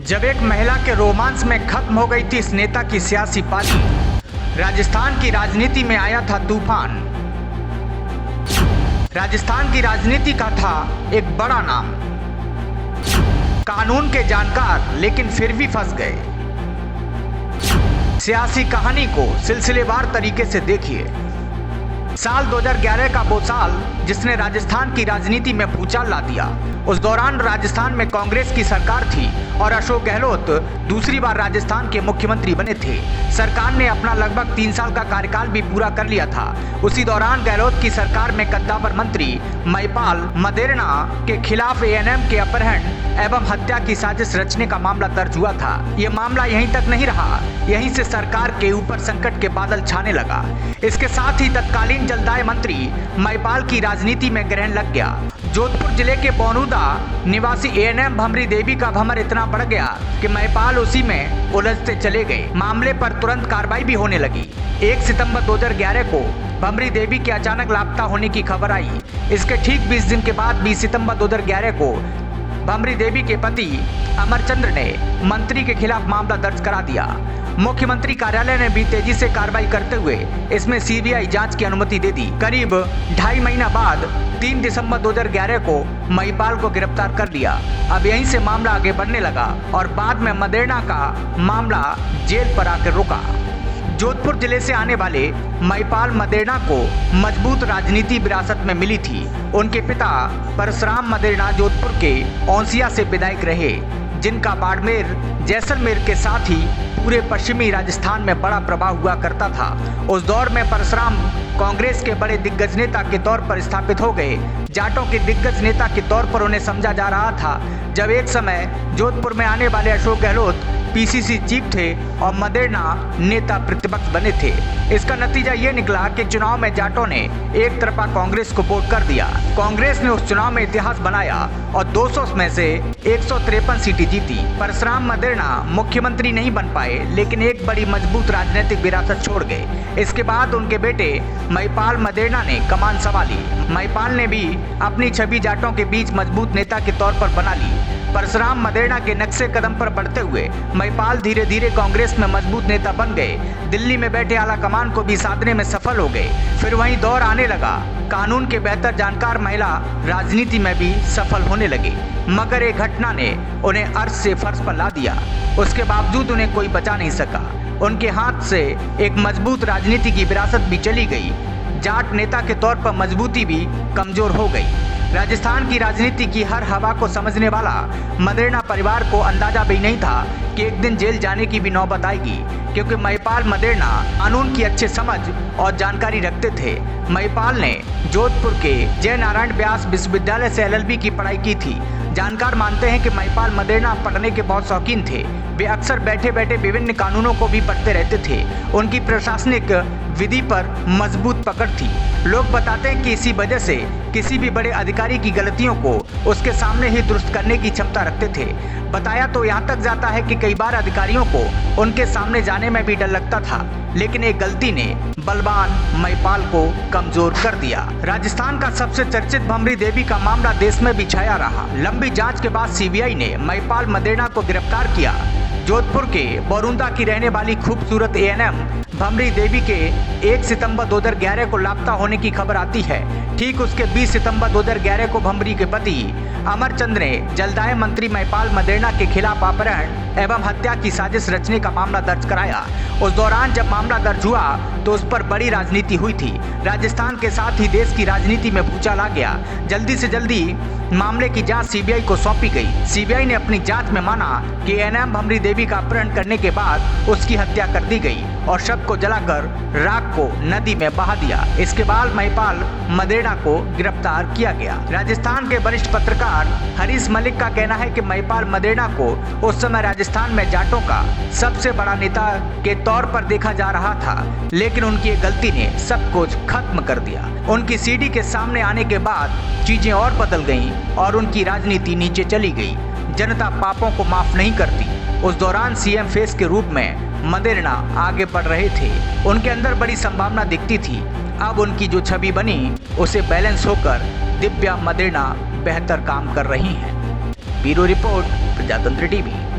जब एक महिला के रोमांस में खत्म हो गई थी इस नेता की सियासी पारी, राजस्थान की राजनीति में आया था तूफान। राजस्थान की राजनीति का था एक बड़ा नाम, कानून के जानकार लेकिन फिर भी फंस गए। सियासी कहानी को सिलसिलेवार तरीके से देखिए। साल 2011 का वो साल जिसने राजस्थान की राजनीति में भूचाल ला दिया। उस दौरान राजस्थान में कांग्रेस की सरकार थी और अशोक गहलोत दूसरी बार राजस्थान के मुख्यमंत्री बने थे। सरकार ने अपना लगभग 3 साल का कार्यकाल भी पूरा कर लिया था। उसी दौरान गहलोत की सरकार में कद्दावर मंत्री महिपाल मदेरणा के खिलाफ एएनएम के अपहरण एवं हत्या की साजिश रचने का मामला दर्ज हुआ था। ये मामला यहीं तक नहीं रहा, यहीं से सरकार के ऊपर संकट के बादल छाने लगा। इसके साथ ही तत्कालीन जलदाय मंत्री महिपाल की राजनीति में ग्रहण लग गया। जोधपुर जिले के बौनूदा निवासी एएनएम भमरी देवी का भमर इतना बढ़ गया कि महिपाल उसी में उलझते चले गए। मामले पर तुरंत कार्रवाई भी होने लगी। 1 सितंबर 2011 को भमरी देवी के अचानक लापता होने की खबर आई। इसके ठीक 20 दिन के बाद 20 सितंबर 2011 को भमरी देवी के पति अमरचंद्र ने मंत्री के खिलाफ मामला दर्ज करा दिया। मुख्यमंत्री कार्यालय ने भी तेजी से कार्रवाई करते हुए इसमें सीबीआई जांच की अनुमति दे दी। करीब 2.5 महीना बाद 3 दिसंबर 2011 को महिपाल को गिरफ्तार कर लिया। अब यहीं से मामला आगे बढ़ने लगा और बाद में मदेरणा का मामला जेल पर आकर रुका। जोधपुर जिले से आने वाले महिपाल मदेरणा को मजबूत राजनीति विरासत में मिली थी। उनके पिता परशुराम मदेरणा जोधपुर के औंसिया से विधायक रहे, जिनका बाड़मेर जैसलमेर के साथ ही पूरे पश्चिमी राजस्थान में बड़ा प्रभाव हुआ करता था। उस दौर में परशुराम कांग्रेस के बड़े दिग्गज नेता के तौर पर स्थापित हो गए। जाटों के दिग्गज नेता के तौर पर उन्हें समझा जा रहा था। जब एक समय जोधपुर में आने वाले अशोक गहलोत पीसीसी चीफ थे और मदेरणा नेता प्रतिपक्ष बने थे। इसका नतीजा ये निकला कि चुनाव में जाटों ने एक तरफा कांग्रेस को वोट कर दिया। कांग्रेस ने उस चुनाव में इतिहास बनाया और 200 में से 153 सीटें जीती। परशुराम मदेरणा मुख्यमंत्री नहीं बन पाए, लेकिन एक बड़ी मजबूत राजनीतिक विरासत छोड़ गए। इसके बाद उनके बेटे महिपाल मदेरणा ने कमान संभाली। महिपाल ने भी अपनी छवि जाटों के बीच मजबूत नेता के तौर पर बना ली। परशुराम मदेरणा के नक्शे कदम पर बढ़ते हुए महिपाल धीरे धीरे कांग्रेस में मजबूत नेता बन गए। दिल्ली में बैठे आला कमान को भी साधने में सफल हो गए। फिर वहीं दौर आने लगा, कानून के बेहतर जानकार महिला राजनीति में भी सफल होने लगे। मगर एक घटना ने उन्हें अर्श से फर्श पर ला दिया। उसके बावजूद उन्हें कोई बचा नहीं सका। उनके हाथ से एक मजबूत राजनीति की विरासत भी चली गई। जाट नेता के तौर पर मजबूती भी कमजोर हो गई। राजस्थान की राजनीति की हर हवा को समझने वाला मदेरणा परिवार को अंदाजा भी नहीं था कि एक दिन जेल जाने की भी नौबत आएगी, क्योंकि महिपाल मदेरणा कानून की अच्छे समझ और जानकारी रखते थे। महिपाल ने जोधपुर के जय नारायण व्यास विश्वविद्यालय से LLB की पढ़ाई की थी। जानकार मानते हैं कि महिपाल मदेरणा पढ़ने के बहुत शौकीन थे। वे अक्सर बैठे बैठे विभिन्न कानूनों को भी पढ़ते रहते थे। उनकी प्रशासनिक विधि पर मजबूत पकड़ थी। लोग बताते हैं कि इसी वजह से किसी भी बड़े अधिकारी की गलतियों को उसके सामने ही दुरुस्त करने की क्षमता रखते थे। बताया तो यहाँ तक जाता है कि कई बार अधिकारियों को उनके सामने जाने में भी डर लगता था, लेकिन एक गलती ने बलवान महिपाल को कमजोर कर दिया। राजस्थान का सबसे चर्चित भमरी देवी का मामला देश में भी छाया रहा। लंबी जांच के बाद सीबीआई ने महिपाल मदेरणा को गिरफ्तार किया। जोधपुर के बौनूदा की रहने वाली खूबसूरत एएनएम भमरी देवी के 1 सितंबर 2011 को लापता होने की खबर आती है। ठीक उसके 20 सितंबर 2011 को भमरी के पति अमरचंद्र ने जलदाय मंत्री महिपाल मदेरणा के खिलाफ अपहरण एवं हत्या की साजिश रचने का मामला दर्ज कराया। उस दौरान जब मामला दर्ज हुआ तो उस पर बड़ी राजनीति हुई थी। राजस्थान के साथ ही देश की राजनीति में भूचाल आ गया। जल्दी से जल्दी मामले की जांच सीबीआई को सौंपी गई। सीबीआई ने अपनी जांच में माना कि एएनएम भमरी देवी का अपहरण करने के बाद उसकी हत्या कर दी गई और शव को जलाकर राख को नदी में बहा दिया। इसके बाद महिपाल मदेरणा को गिरफ्तार किया गया। राजस्थान के वरिष्ठ पत्रकार हरीश मलिक का कहना है कि महिपाल मदेरणा को उस समय राजस्थान में जाटों का सबसे बड़ा नेता के तौर पर देखा जा रहा था, लेकिन उनकी एक गलती ने सब कुछ खत्म कर दिया। उनकी सीडी के सामने आने के बाद चीजें और बदल गईं और उनकी राजनीति नीचे चली गई। जनता पापों को माफ नहीं करती। उस दौरान सीएम फेस के रूप में मदेरणा आगे बढ़ रहे थे। उनके अंदर बड़ी संभावना दिखती थी। अब उनकी जो छवि बनी उसे बैलेंस होकर दिव्या मदेरणा बेहतर काम कर रही हैं। ब्यूरो रिपोर्ट, प्रजातंत्र टीवी।